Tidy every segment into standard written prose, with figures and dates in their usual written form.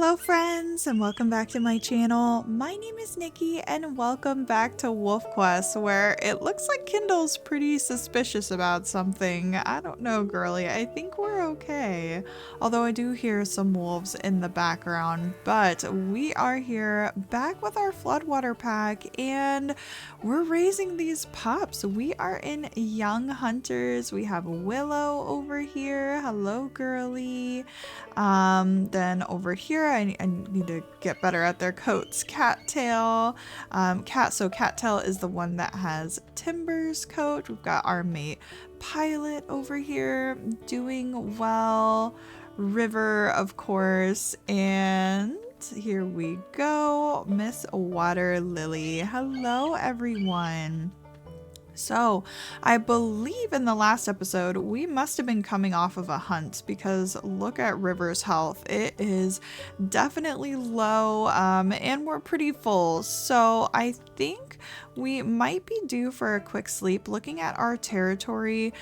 Hello friends and welcome back to my channel. My name is Nikki and welcome back to Wolf Quest, where it looks like Kindle's pretty suspicious about something. I don't know, girly. I think we're okay. Although I do hear some wolves in the background, but we are here back with our Floodwater pack and we're raising these pups. We are in Young Hunters. We have Willow over here. Hello, girly. Then over here, I need to get better at their coats. Cattail. Cattail is the one that has Timber's coat. We've got our mate Pilot over here doing well. River, of course, and here we go, Miss Water Lily. Hello, everyone. So, I believe in the last episode, we must have been coming off of a hunt because look at River's health. It is definitely low and we're pretty full. So, I think we might be due for a quick sleep. Looking at our territory,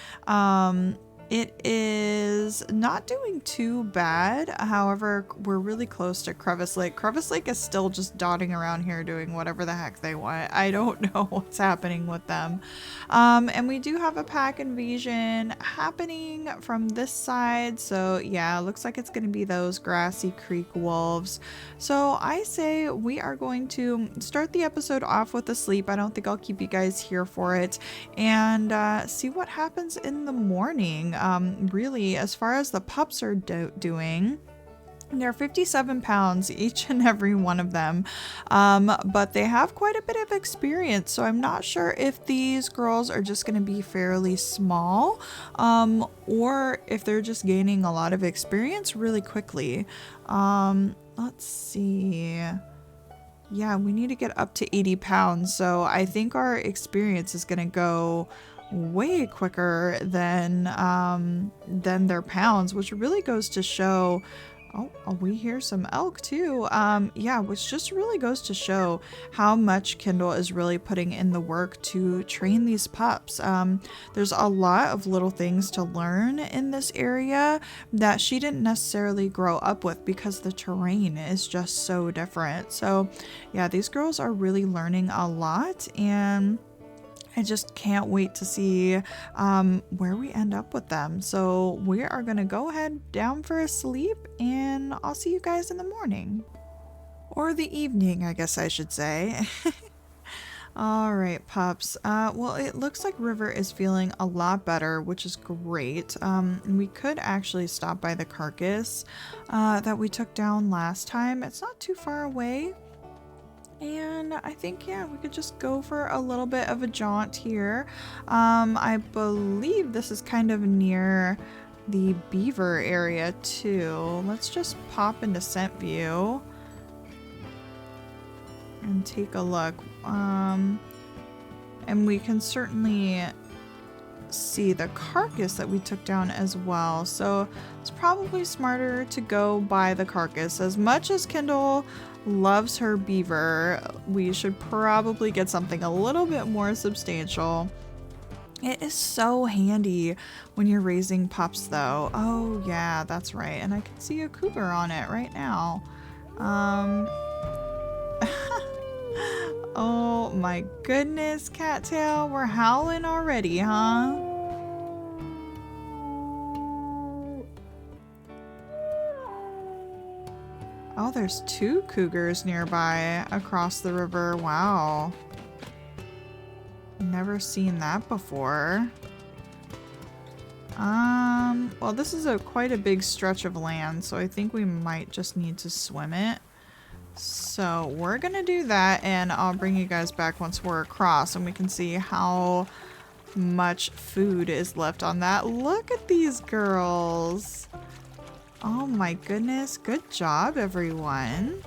it is not doing too bad. However, we're really close to Crevice Lake. Crevice Lake is still just dotting around here doing whatever the heck they want. I don't know what's happening with them. And we do have a pack invasion happening from this side. So yeah, looks like it's going to be those Grassy Creek wolves. So I say we are going to start the episode off with a sleep. I don't think I'll keep you guys here for it, and see what happens in the morning. Really, as far as the pups are doing, they're 57 pounds each and every one of them, but they have quite a bit of experience, so I'm not sure if these girls are just going to be fairly small, or if they're just gaining a lot of experience really quickly. Let's see. Yeah, we need to get up to 80 pounds, so I think our experience is going to go way quicker than their pounds, which really goes to show. Oh, we hear some elk too. Yeah, which just really goes to show how much Kindle is really putting in the work to train these pups. There's a lot of little things to learn in this area that she didn't necessarily grow up with because the terrain is just so different. So yeah, these girls are really learning a lot, and I just can't wait to see where we end up with them. So we are going to go ahead down for a sleep, and I'll see you guys in the morning. Or the evening, I guess I should say. All right, pups. Well, it looks like River is feeling a lot better, which is great. We could actually stop by the carcass that we took down last time. It's not too far away. And I think, yeah, we could just go for a little bit of a jaunt here. I believe this is kind of near the beaver area too. Let's just pop into scent view and take a look. And we can certainly see the carcass that we took down as well. So it's probably smarter to go by the carcass. As much as Kindle loves her beaver, we should probably get something a little bit more substantial. It is so handy when you're raising pups though. Oh yeah, that's right. And I can see a cougar on it right now. Oh my goodness, Cattail, we're howling already, huh? Oh, there's two cougars nearby across the river. Wow. Never seen that before. Well, this is quite a big stretch of land, so I think we might just need to swim it. So we're gonna do that, and I'll bring you guys back once we're across and we can see how much food is left on that. Look at these girls. Oh my goodness, good job everyone.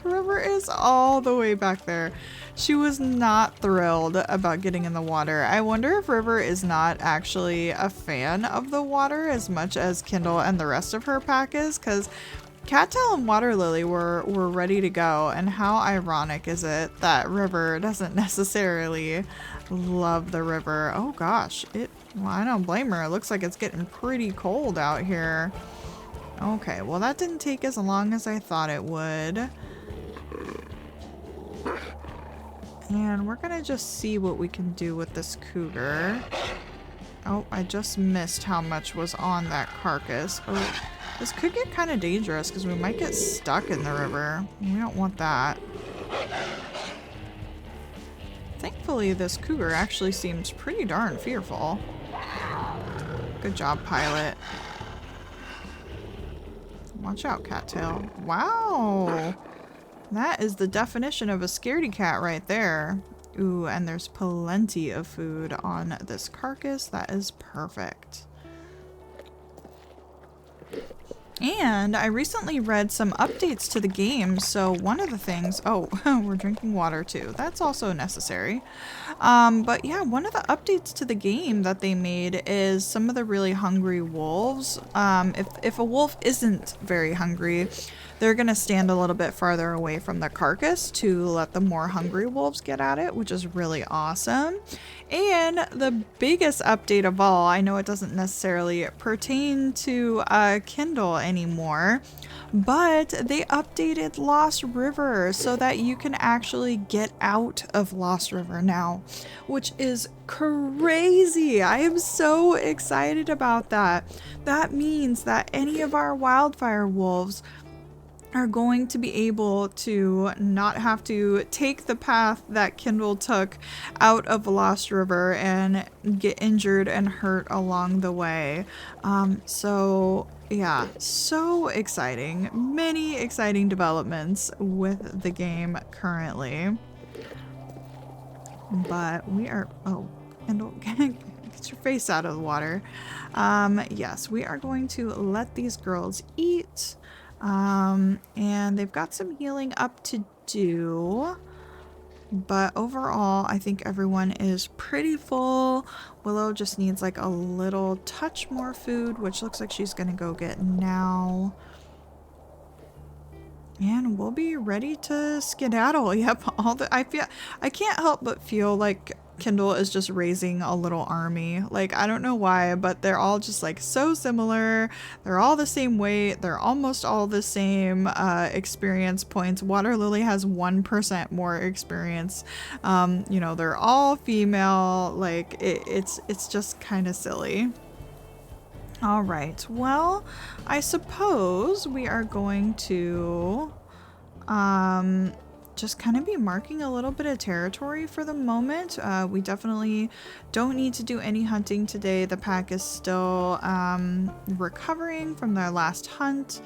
River is all the way back there. She was not thrilled about getting in the water. I wonder if River is not actually a fan of the water as much as Kindle and the rest of her pack is, because Cattail and Water Lily were ready to go, and how ironic is it that River doesn't necessarily love the river. Oh gosh, well, I don't blame her. It looks like it's getting pretty cold out here. Okay, well that didn't take as long as I thought it would. And we're gonna just see what we can do with this cougar. Oh, I just missed how much was on that carcass. Oh, this could get kind of dangerous because we might get stuck in the river. We don't want that. Thankfully, this cougar actually seems pretty darn fearful. Good job, pilot. Watch out, cattail. Wow! That is the definition of a scaredy cat right there. Ooh, and there's plenty of food on this carcass. That is perfect. And I recently read some updates to the game, so one of the things— oh, we're drinking water too. That's also necessary. But yeah, one of the updates to the game that they made is some of the really hungry wolves. If a wolf isn't very hungry, they're gonna stand a little bit farther away from the carcass to let the more hungry wolves get at it, which is really awesome. And the biggest update of all, I know it doesn't necessarily pertain to Kindle anymore, but they updated Lost River so that you can actually get out of Lost River now, which is crazy. I am so excited about that. That means that any of our wildfire wolves are going to be able to not have to take the path that Kindle took out of Lost River and get injured and hurt along the way. So yeah, so exciting. Many exciting developments with the game currently. But we are— oh, Kindle, get your face out of the water. Yes, we are going to let these girls eat. And they've got some healing up to do, but overall I think everyone is pretty full. Willow just needs like a little touch more food, which looks like she's gonna go get now. And we'll be ready to skedaddle. Yep, I can't help but feel like Kindle is just raising a little army. Like, I don't know why, but they're all just like so similar. They're all the same weight. They're almost all the same experience points. Water Lily has 1% more experience. You know, they're all female. Like, it's just kind of silly. All right, well, I suppose we are going to just kind of be marking a little bit of territory for the moment. We definitely don't need to do any hunting today. The pack is still recovering from their last hunt,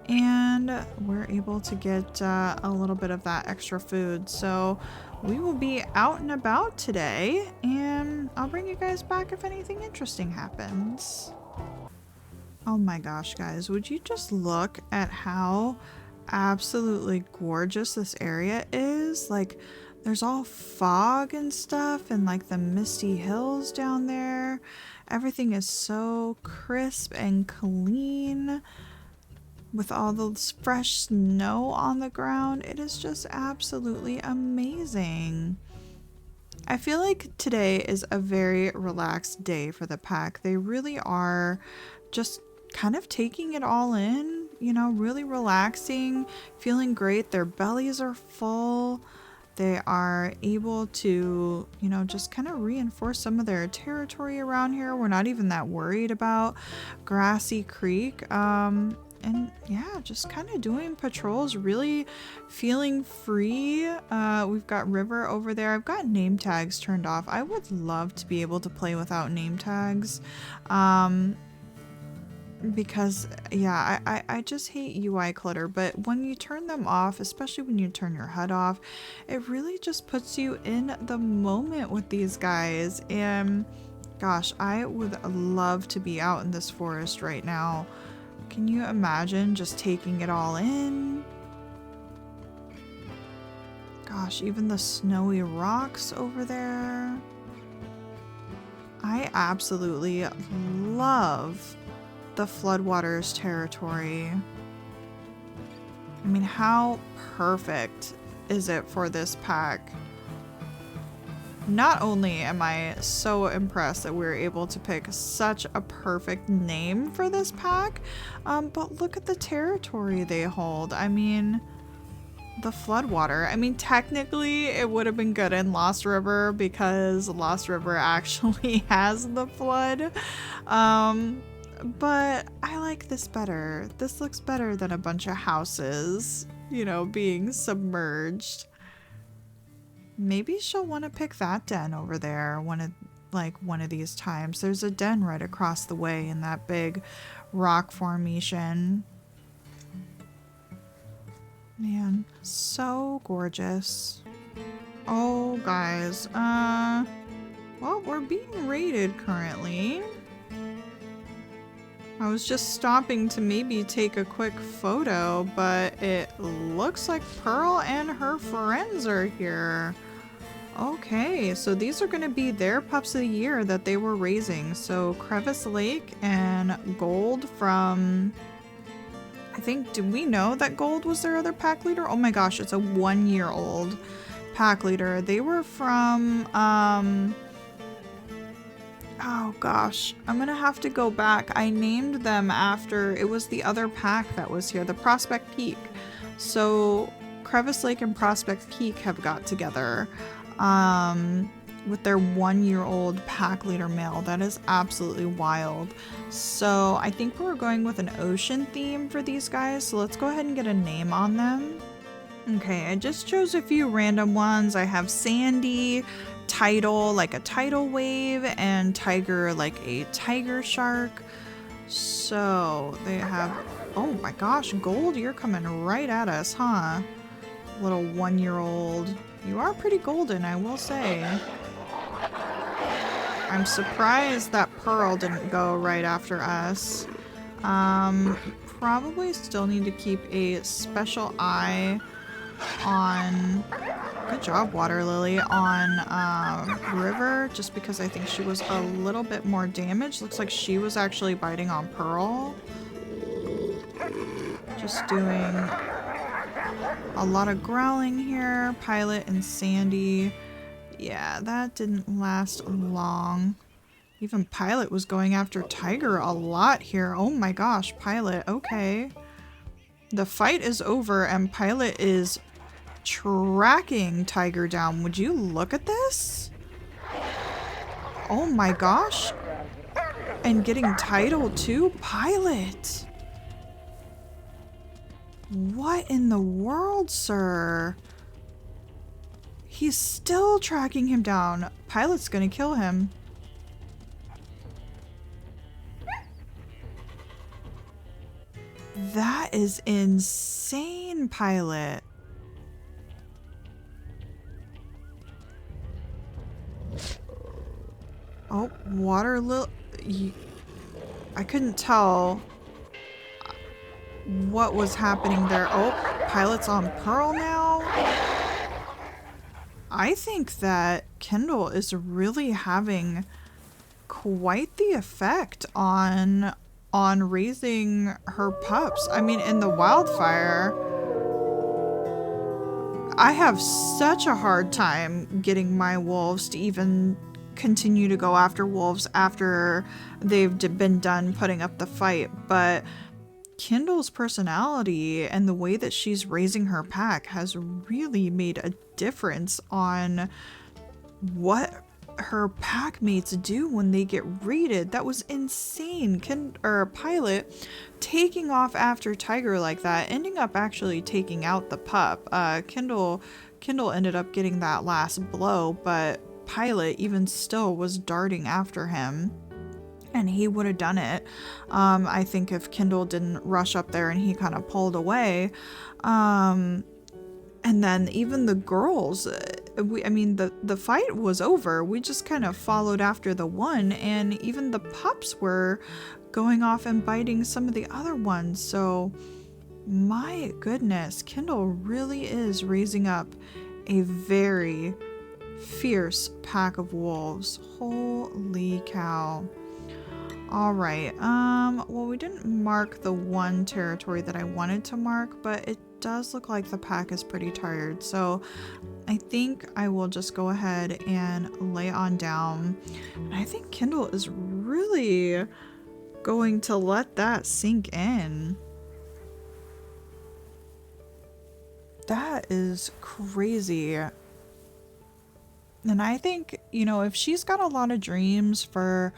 and we're able to get a little bit of that extra food. So we will be out and about today, and I'll bring you guys back if anything interesting happens. Oh my gosh, guys, would you just look at how absolutely gorgeous this area is? Like, there's all fog and stuff, and like the misty hills down there. Everything is so crisp and clean with all the fresh snow on the ground. It is just absolutely amazing. I feel like today is a very relaxed day for the pack. They really are just kind of taking it all in, you know, really relaxing, feeling great. Their bellies are full. They are able to, you know, just kind of reinforce some of their territory around here. We're not even that worried about Grassy Creek. And yeah, just kind of doing patrols, really feeling free. We've got River over there. I've got name tags turned off. I would love to be able to play without name tags. Because yeah, I just hate UI clutter, but when you turn them off, especially when you turn your HUD off, it really just puts you in the moment with these guys. And gosh, I would love to be out in this forest right now. Can you imagine just taking it all in? Gosh, even the snowy rocks over there. I absolutely love the Floodwaters territory. I mean, how perfect is it for this pack? Not only am I so impressed that we were able to pick such a perfect name for this pack, but look at the territory they hold. I mean, the Floodwater. I mean, technically it would have been good in Lost River because Lost River actually has the flood. But I like this better. This looks better than a bunch of houses, you know, being submerged. Maybe she'll want to pick that den over there one of these times. There's a den right across the way in that big rock formation. Man, so gorgeous. Oh, guys. Well, we're being raided currently. I was just stopping to maybe take a quick photo, but it looks like Pearl and her friends are here. Okay, so these are going to be their pups of the year that they were raising. So Crevice Lake and Gold from... I think, did we know that Gold was their other pack leader? Oh my gosh, it's a 1-year-old pack leader. They were from, oh gosh, I'm gonna have to go back. I named them after, it was the other pack that was here, the Prospect Peak. So Crevice Lake and Prospect Peak have got together with their 1-year-old pack leader male. That is absolutely wild. So I think we're going with an ocean theme for these guys. So let's go ahead and get a name on them. Okay, I just chose a few random ones. I have Sandy, Tidal, like a tidal wave, and Tiger, like a tiger shark. So they have, oh my gosh, Gold, you're coming right at us, huh? Little 1-year-old. You are pretty golden, I will say. I'm surprised that Pearl didn't go right after us. Probably still need to keep a special eye on, good job Water Lily, on River, just because I think she was a little bit more damaged. Looks like she was actually biting on Pearl. Just doing a lot of growling here. Pilot and Sandy. Yeah, that didn't last long. Even Pilot was going after Tiger a lot here. Oh my gosh, Pilot, okay. The fight is over and Pilot is tracking Tiger down. Would you look at this? Oh my gosh. And getting Tidal too? Pilot. What in the world, sir? He's still tracking him down. Pilot's gonna kill him. That is insane, Pilot. Oh, Water Lily. I couldn't tell what was happening there. Oh, Pilot's on Pearl now. I think that Kendall is really having quite the effect on raising her pups. I mean, in the wildfire, I have such a hard time getting my wolves to even continue to go after wolves after they've been done putting up the fight, but Kendall's personality and the way that she's raising her pack has really made a difference on what her pack mates do when they get raided. That was insane. Pilot taking off after Tiger like that, ending up actually taking out the pup. Kendall ended up getting that last blow, but Pilot even still was darting after him. And he would have done it, I think, if Kendall didn't rush up there and he kind of pulled away. And then even the girls, I mean, the fight was over. We just kind of followed after the one, and even the pups were going off and biting some of the other ones. So, my goodness, Kendall really is raising up a very fierce pack of wolves. Holy cow. All right, well, we didn't mark the one territory that I wanted to mark, but it does look like the pack is pretty tired. So I think I will just go ahead and lay on down. And I think Kindle is really going to let that sink in. That is crazy. And I think, you know, if she's got a lot of dreams for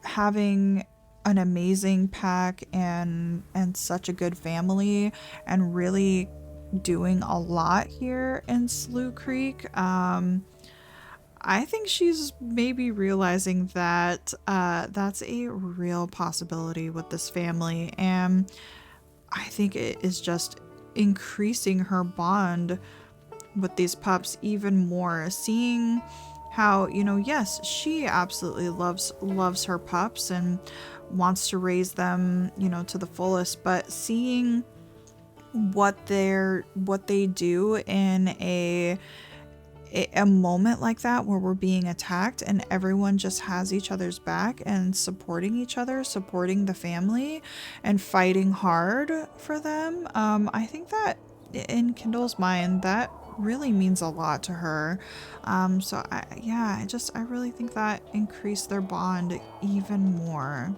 having an amazing pack and such a good family and really doing a lot here in Slough Creek, I think she's maybe realizing that that's a real possibility with this family, and I think it is just increasing her bond with these pups even more. Seeing how, you know, yes, she absolutely loves her pups and wants to raise them, you know, to the fullest, but seeing what they do in a moment like that where we're being attacked and everyone just has each other's back and supporting each other, supporting the family and fighting hard for them, I think that in Kindle's mind that really means a lot to her. So I really think that increased their bond even more.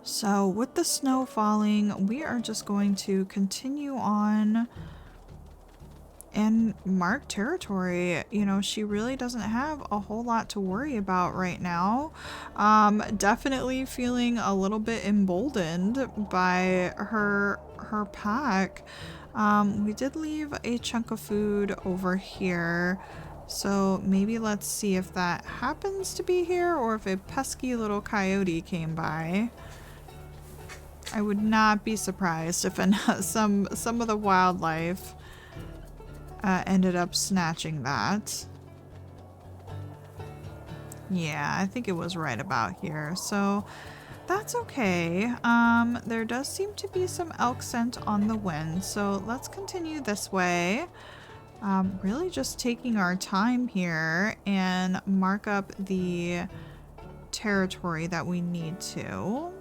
So with the snow falling, we are just going to continue on and mark territory. You know, she really doesn't have a whole lot to worry about right now. Definitely feeling a little bit emboldened by her pack. We did leave a chunk of food over here, so maybe let's see if that happens to be here or if a pesky little coyote came by. I would not be surprised if some of the wildlife ended up snatching that. Yeah, I think it was right about here, so that's okay. There does seem to be some elk scent on the wind, so let's continue this way. Really just taking our time here and mark up the territory that we need to.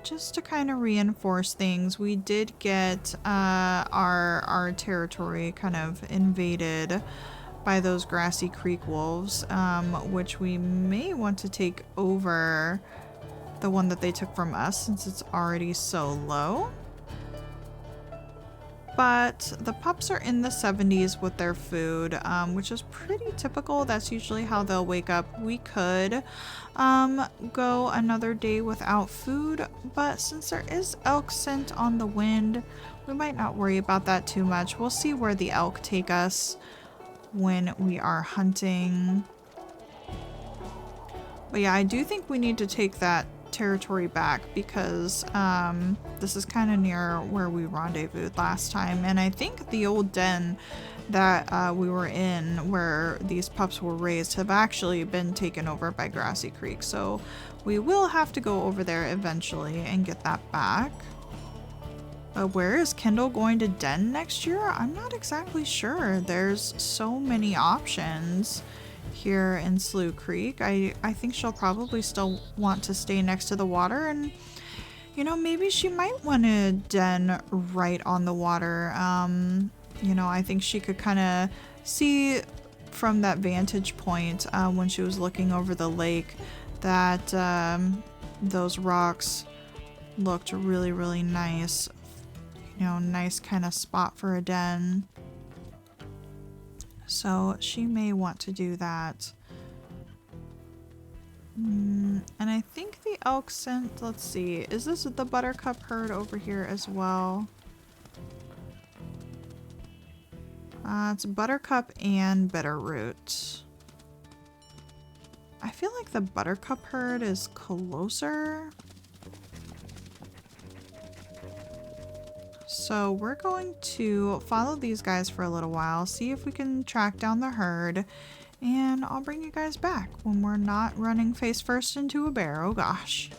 Just to kind of reinforce things, we did get our territory kind of invaded by those Grassy Creek wolves, which we may want to take over the one that they took from us since it's already so low. But the pups are in the 70s with their food, which is pretty typical. That's usually how they'll wake up. We could go another day without food, but since there is elk scent on the wind, we might not worry about that too much. We'll see where the elk take us when we are hunting. But yeah, I do think we need to take that territory back because this is kind of near where we rendezvoused last time, and I think the old den that we were in where these pups were raised have actually been taken over by Grassy Creek, so we will have to go over there eventually and get that back. But where is Kendall going to den next year? I'm not exactly sure. There's so many options here in Slough Creek. I think she'll probably still want to stay next to the water, and you know, maybe she might want to den right on the water. You know, I think she could kind of see from that vantage point when she was looking over the lake that those rocks looked really, really nice. You know, nice kind of spot for a den. So she may want to do that. And I think the elk scent, let's see, is this the buttercup herd over here as well? It's buttercup and bitterroot. I feel like the buttercup herd is closer. So we're going to follow these guys for a little while, see if we can track down the herd, and I'll bring you guys back when we're not running face first into a bear. Oh gosh.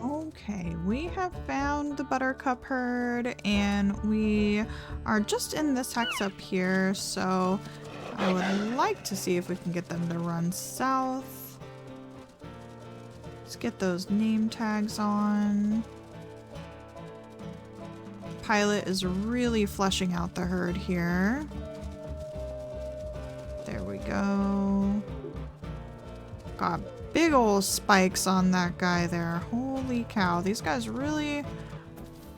Okay, we have found the buttercup herd and we are just in this hex up here, so I would like to see if we can get them to run south. Let's get those name tags on. pilot is really fleshing out the herd here. There we go. Got big old spikes on that guy there. Holy cow. These guys really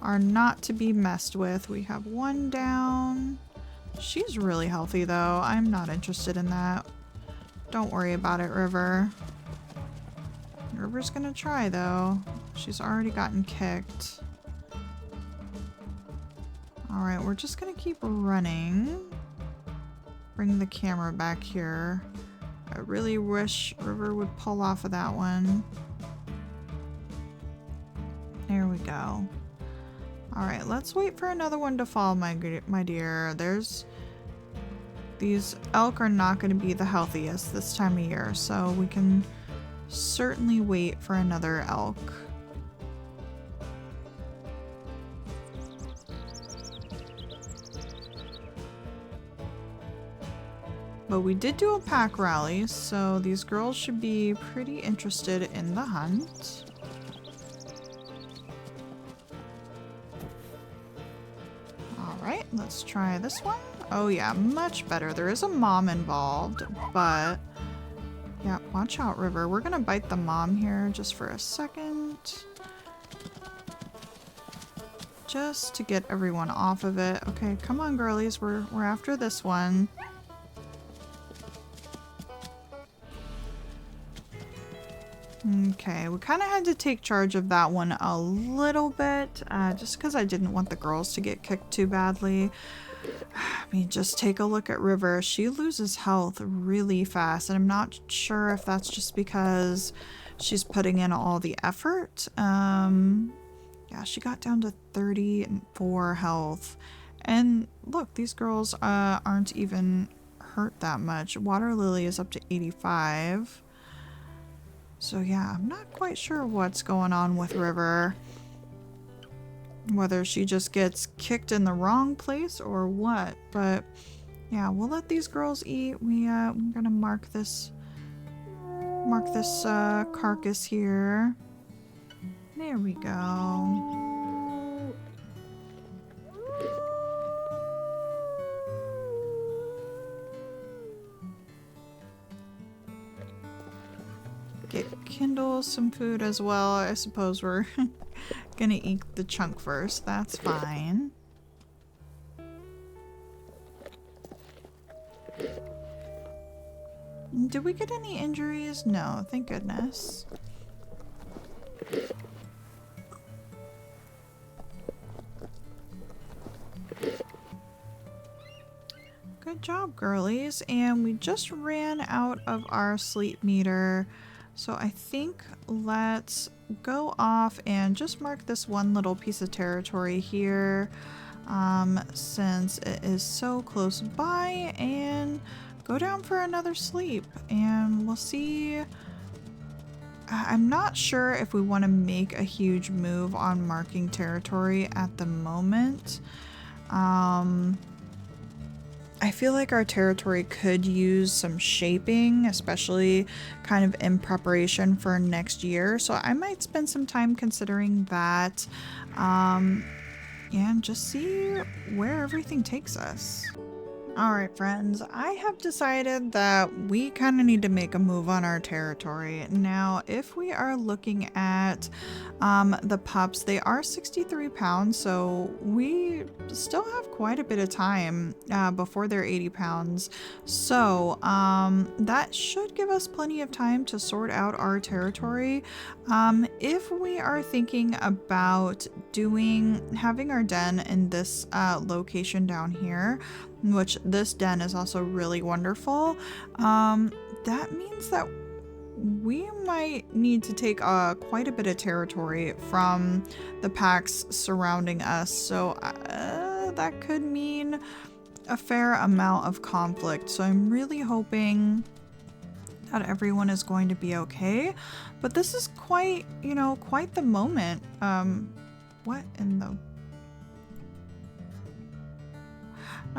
are not to be messed with. We have one down. She's really healthy though. I'm not interested in that. Don't worry about it, River. River's gonna try though. She's already gotten kicked. Alright, we're just gonna keep running. Bring the camera back here. I really wish River would pull off of that one. There we go. Alright, let's wait for another one to fall, my dear. These elk are not going to be the healthiest this time of year, so we can certainly wait for another elk. But we did do a pack rally, so these girls should be pretty interested in the hunt. Alright, let's try this one. Oh yeah, much better. There is a mom involved, but yeah, watch out, River. We're gonna bite the mom here just for a second. Just to get everyone off of it. Okay, come on, girlies. We're after this one. Okay, we kind of had to take charge of that one a little bit, just because I didn't want the girls to get kicked too badly. I mean, just take a look at River. She loses health really fast, and I'm not sure if that's just because she's putting in all the effort. Yeah, she got down to 34 health. And look, these girls aren't even hurt that much. Water Lily is up to 85. So yeah, I'm not quite sure what's going on with River. Whether she just gets kicked in the wrong place or what. But yeah, we'll let these girls eat. We're gonna mark this carcass here. There we go. Get Kindle some food as well. I suppose we're gonna eat the chunk first. That's fine. Did we get any injuries? No, thank goodness. Good job, girlies. And we just ran out of our sleep meter. So I think let's go off and just mark this one little piece of territory here, since it is so close by, and go down for another sleep. And we'll see. I'm not sure if we want to make a huge move on marking territory at the moment. I feel like our territory could use some shaping, especially kind of in preparation for next year. So I might spend some time considering that, and just see where everything takes us. Alright friends, I have decided that we kind of need to make a move on our territory. Now, if we are looking at the pups, they are 63 pounds, so we still have quite a bit of time before they're 80 pounds. So that should give us plenty of time to sort out our territory. If we are thinking about having our den in this location down here, which this den is also really wonderful, that means that we might need to take quite a bit of territory from the packs surrounding us. So that could mean a fair amount of conflict. So I'm really hoping that everyone is going to be okay. But this is quite the moment. What in the...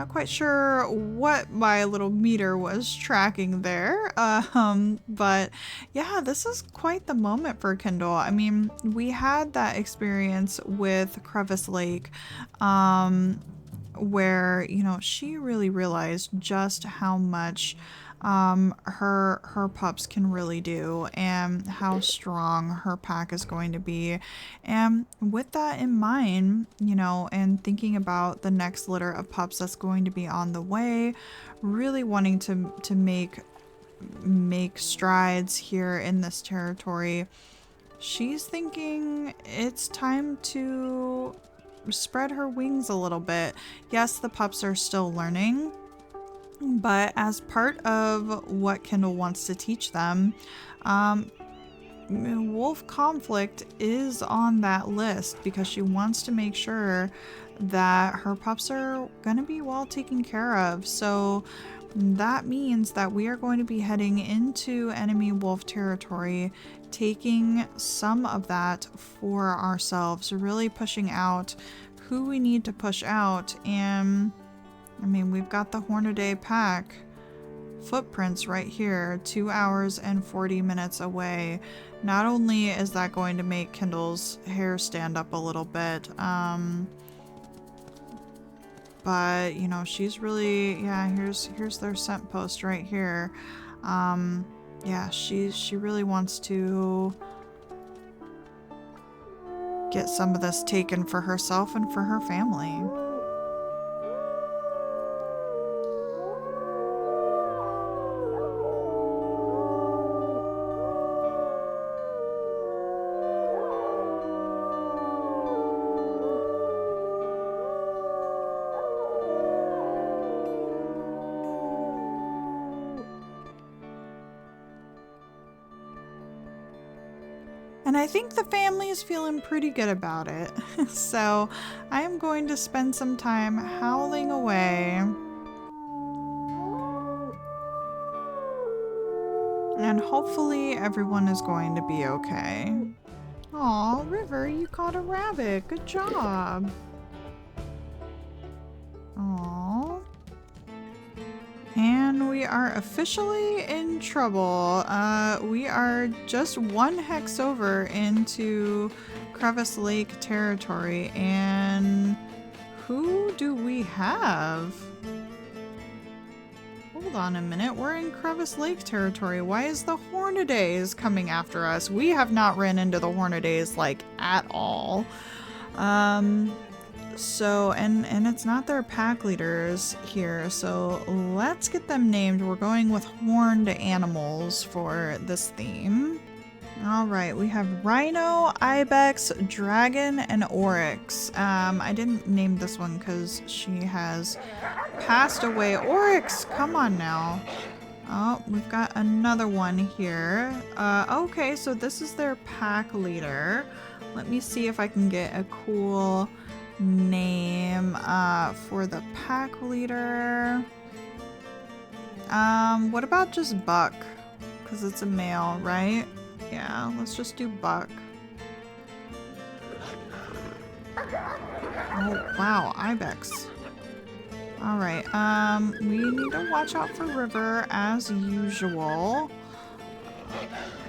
Not quite sure what my little meter was tracking there, but yeah, this is quite the moment for Kindle. I mean, we had that experience with Crevice Lake, where, you know, she really realized just how much her pups can really do and how strong her pack is going to be. And with that in mind, you know, and thinking about the next litter of pups that's going to be on the way, really wanting to make strides here in this territory, she's thinking it's time to spread her wings a little bit. Yes, the pups are still learning, but as part of what Kindle wants to teach them, wolf conflict is on that list because she wants to make sure that her pups are going to be well taken care of. So that means that we are going to be heading into enemy wolf territory, taking some of that for ourselves, really pushing out who we need to push out. And I mean, we've got the Hornaday pack footprints right here, 2 hours and 40 minutes away. Not only is that going to make Kindle's hair stand up a little bit, but you know, she's really, yeah, here's their scent post right here. Yeah, she really wants to get some of this taken for herself and for her family. And I think the family is feeling pretty good about it. So I am going to spend some time howling away. And hopefully everyone is going to be okay. Aw, River, you caught a rabbit. Good job. Aw. And we are officially in trouble. We are just one hex over into Crevice Lake territory. And who do we have? Hold on a minute. We're in Crevice Lake territory. Why is the Hornadays coming after us? We have not ran into the Hornadays like at all. So, and it's not their pack leaders here, so let's get them named. We're going with horned animals for this theme. Alright, we have Rhino, Ibex, Dragon, and Oryx. I didn't name this one because she has passed away. Oryx, come on now. Oh, we've got another one here. Okay, so this is their pack leader. Let me see if I can get a cool name for the pack leader. What about just Buck? Because it's a male, right? Yeah, let's just do Buck. Oh, wow, Ibex. Alright, we need to watch out for River as usual.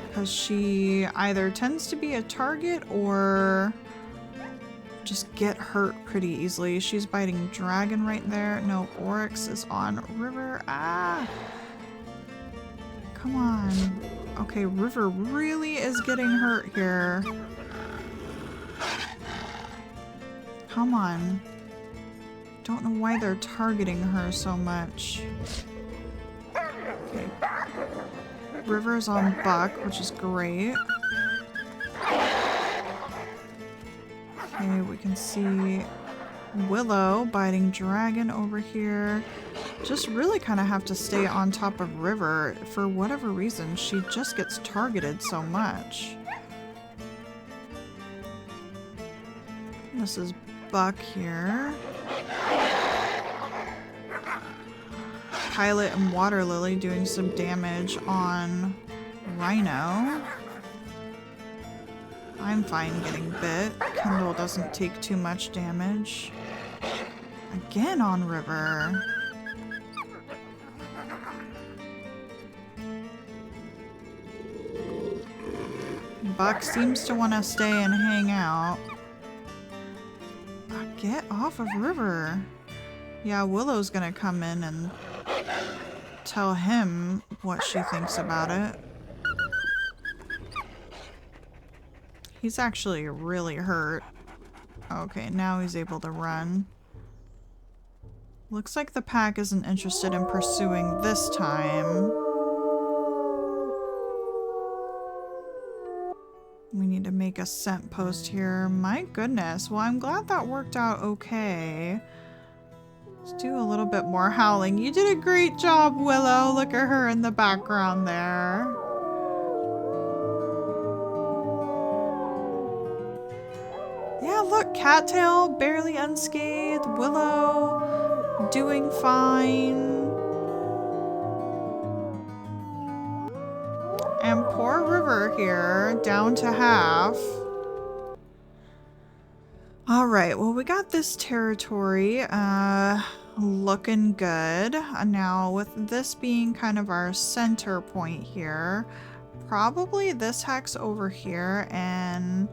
Because she either tends to be a target or just get hurt pretty easily. She's biting Dragon right there. No, Oryx is on River. Ah! Come on. Okay, River really is getting hurt here. Come on. Don't know why they're targeting her so much. Okay. River's on Buck, which is great. Okay, we can see Willow biting Dragon over here. Just really kind of have to stay on top of River. For whatever reason, she just gets targeted so much. This is Buck here. Pilot and Water Lily doing some damage on Rhino. I'm fine getting bit. Kindle doesn't take too much damage. Again on river. Buck seems to want to stay and hang out. Get off of river. Yeah, Willow's gonna come in and tell him what she thinks about it. He's actually really hurt. Okay, now he's able to run. Looks like the pack isn't interested in pursuing this time. We need to make a scent post here. My goodness. Well, I'm glad that worked out okay. Let's do a little bit more howling. You did a great job, Willow. Look at her in the background there. Yeah, look. Cattail barely unscathed. Willow doing fine. And poor River here, down to half. Alright, well we got this territory looking good. Now with this being kind of our center point here, probably this hex over here and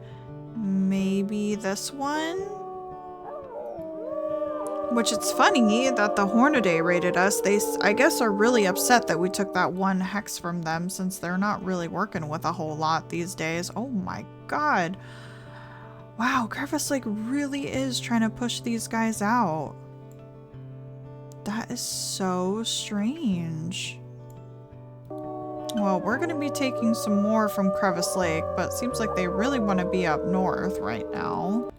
maybe this one? Which it's funny that the Hornaday raided us. They, I guess, are really upset that we took that one hex from them since they're not really working with a whole lot these days. Oh my god. Wow, Crevice Lake really is trying to push these guys out. That is so strange. Well, we're going to be taking some more from Crevice Lake, but it seems like they really want to be up north right now.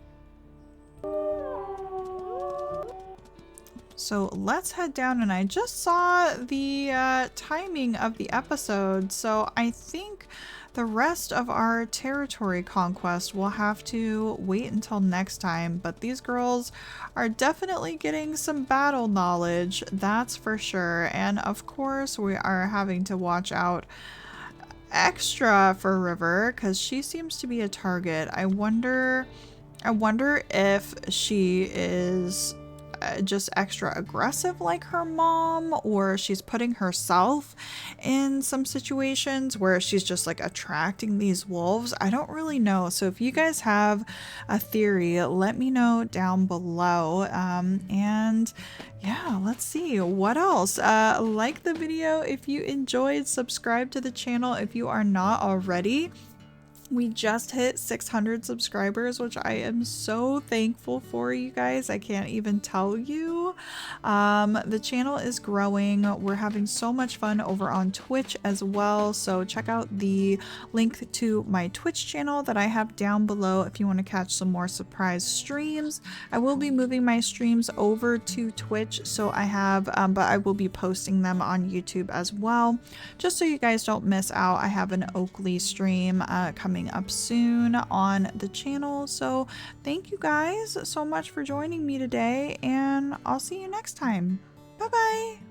So let's head down, and I just saw the timing of the episode, so I think the rest of our territory conquest will have to wait until next time, but these girls are definitely getting some battle knowledge, that's for sure. And of course we are having to watch out extra for River because she seems to be a target. I wonder if she is just extra aggressive like her mom, or she's putting herself in some situations where she's just like attracting these wolves. I don't really know. So if you guys have a theory, let me know down below. And yeah, let's see what else. Like the video if you enjoyed, subscribe to the channel if you are not already. We just hit 600 subscribers, which I am so thankful for, you guys. I can't even tell you. The channel is growing. We're having so much fun over on Twitch as well. So check out the link to my Twitch channel that I have down below if you want to catch some more surprise streams. I will be moving my streams over to Twitch, so I have, but I will be posting them on YouTube as well. Just so you guys don't miss out, I have an Oakley stream coming up soon on the channel. So thank you guys so much for joining me today, and I'll see you next time. Bye bye.